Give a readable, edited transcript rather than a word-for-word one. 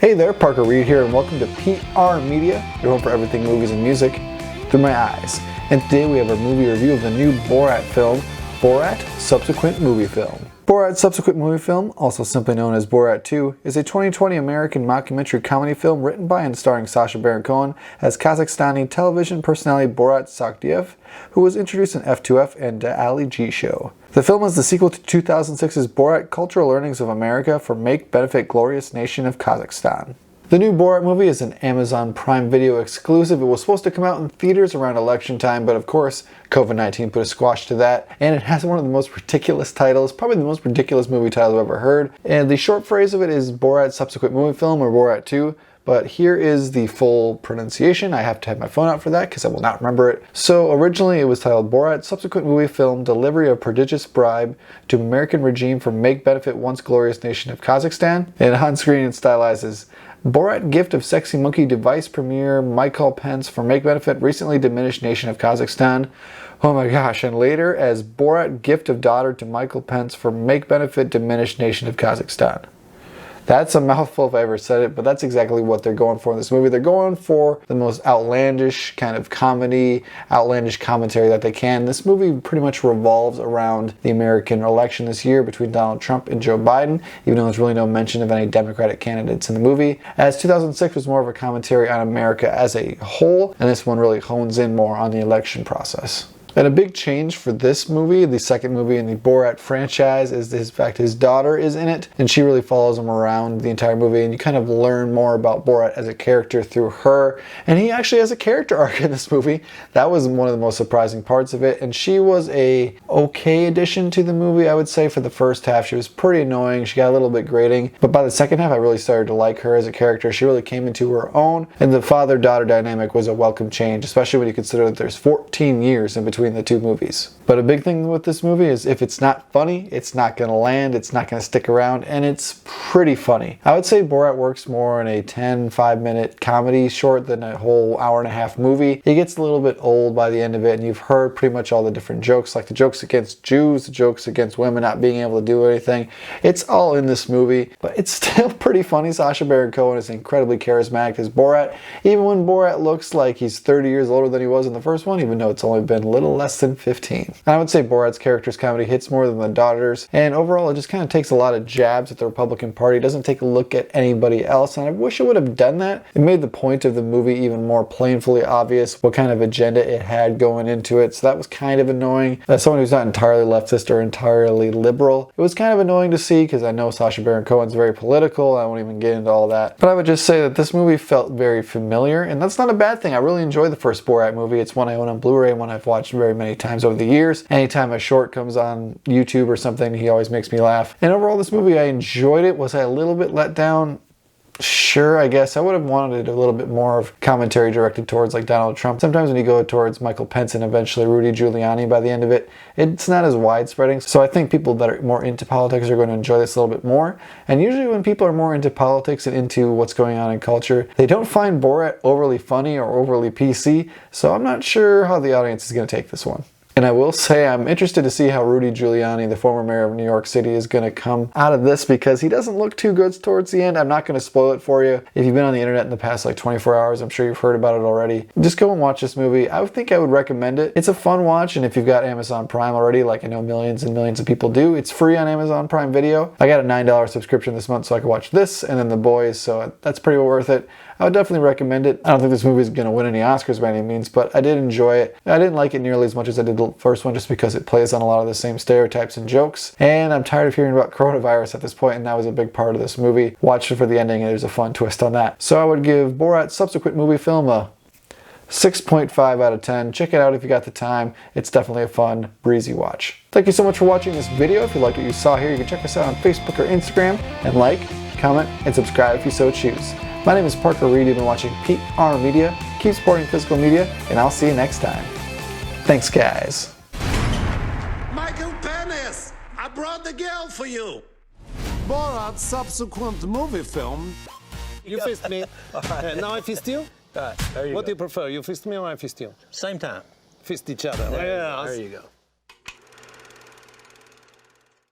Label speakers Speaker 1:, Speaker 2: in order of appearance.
Speaker 1: Hey there, Parker Reed here, and welcome to PR Media, your home for everything movies and music through my eyes. And today we have a movie review of the new Borat film, Borat Subsequent Movie Film. Borat Subsequent Movie Film, also simply known as Borat 2, is a 2020 American mockumentary comedy film written by and starring Sacha Baron Cohen as Kazakhstani television personality Borat Sagdiyev, who was introduced in F2F and The Ali G Show. The film is the sequel to 2006's Borat Cultural Learnings of America for Make Benefit Glorious Nation of Kazakhstan. The new Borat movie is an Amazon Prime Video exclusive. It was supposed to come out in theaters around election time, but of course, COVID-19 put a squash to that. And it has one of the most ridiculous titles, probably the most ridiculous movie title I've ever heard. And the short phrase of it is Borat Subsequent Movie Film, or Borat 2. But here is the full pronunciation. I have to have my phone out for that because I will not remember it. So originally it was titled Borat Subsequent Movie Film Delivery of Prodigious Bribe to American Regime for Make Benefit Once Glorious Nation of Kazakhstan. And on screen it stylizes Borat Gift of Sexy Monkey Device Premier Michael Pence for Make Benefit Recently Diminished Nation of Kazakhstan. Oh my gosh, and later as Borat Gift of Daughter to Michael Pence for Make Benefit Diminished Nation of Kazakhstan. That's a mouthful if I ever said it, but that's exactly what they're going for in this movie. They're going for the most outlandish kind of comedy, outlandish commentary that they can. This movie pretty much revolves around the American election this year between Donald Trump and Joe Biden, even though there's really no mention of any Democratic candidates in the movie. As 2006 was more of a commentary on America as a whole, and this one really hones in more on the election process. And a big change for this movie, the second movie in the Borat franchise, is the fact his daughter is in it, and she really follows him around the entire movie, and you kind of learn more about Borat as a character through her. And he actually has a character arc in this movie. That was one of the most surprising parts of it, and she was a okay addition to the movie, I would say. For the first half, she was pretty annoying. She got a little bit grating, but by the second half, I really started to like her as a character. She really came into her own, and the father-daughter dynamic was a welcome change, especially when you consider that there's 14 years in between the two movies. But a big thing with this movie is if it's not funny, it's not going to land, it's not going to stick around, and it's pretty funny. I would say Borat works more in a 5-minute comedy short than a whole hour-and-a-half movie. It gets a little bit old by the end of it, and you've heard pretty much all the different jokes, like the jokes against Jews, the jokes against women not being able to do anything. It's all in this movie, but it's still pretty funny. Sacha Baron Cohen is incredibly charismatic as Borat, even when Borat looks like he's 30 years older than he was in the first one, even though it's only been a little less than 15. And I would say Borat's character's comedy hits more than the daughter's, and overall it just kind of takes a lot of jabs at the Republican Party. It doesn't take a look at anybody else, and I wish it would have done that. It made the point of the movie even more plainly obvious what kind of agenda it had going into it, so that was kind of annoying. As someone who's not entirely leftist or entirely liberal, it was kind of annoying to see because I know Sacha Baron Cohen's very political. I won't even get into all that, but I would just say that this movie felt very familiar, and that's not a bad thing. I really enjoyed the first Borat movie. It's one I own on Blu-ray and one I've watched very many times over the years. Anytime a short comes on YouTube or something, he always makes me laugh. And overall, this movie, I enjoyed it. Was I a little bit let down? Sure, I guess. I would have wanted a little bit more of commentary directed towards like Donald Trump. Sometimes when you go towards Michael Pence and eventually Rudy Giuliani by the end of it, it's not as widespreading. So I think people that are more into politics are going to enjoy this a little bit more. And usually when people are more into politics and into what's going on in culture, they don't find Borat overly funny or overly PC. So I'm not sure how the audience is going to take this one. And I will say I'm interested to see how Rudy Giuliani, the former mayor of New York City, is going to come out of this because he doesn't look too good towards the end. I'm not going to spoil it for you. If you've been on the internet in the past like 24 hours, I'm sure you've heard about it already. Just go and watch this movie. I think I would recommend it. It's a fun watch, and if you've got Amazon Prime already, like I know millions and millions of people do, it's free on Amazon Prime Video. I got a $9 subscription this month so I could watch this and then The Boys, so that's pretty well worth it. I would definitely recommend it. I don't think this movie is going to win any Oscars by any means, but I did enjoy it. I didn't like it nearly as much as I did the first one just because it plays on a lot of the same stereotypes and jokes. And I'm tired of hearing about coronavirus at this point, and that was a big part of this movie. Watched it for the ending, and there's a fun twist on that. So I would give Borat Subsequent Movie Film a 6.5 out of 10. Check it out if you got the time. It's definitely a fun, breezy watch. Thank you so much for watching this video. If you liked what you saw here, you can check us out on Facebook or Instagram and like, comment, and subscribe if you so choose. My name is Parker Reed. You've been watching PR Media. Keep supporting physical media, and I'll see you next time. Thanks, guys.
Speaker 2: Michael Penis, I brought the girl for you.
Speaker 3: Borat Subsequent Movie Film.
Speaker 4: You fist me. Now I fist you?
Speaker 5: There you
Speaker 4: What
Speaker 5: go.
Speaker 4: do you prefer? You fist me or I fist you?
Speaker 5: Same time.
Speaker 4: Fist each other.
Speaker 5: There you go.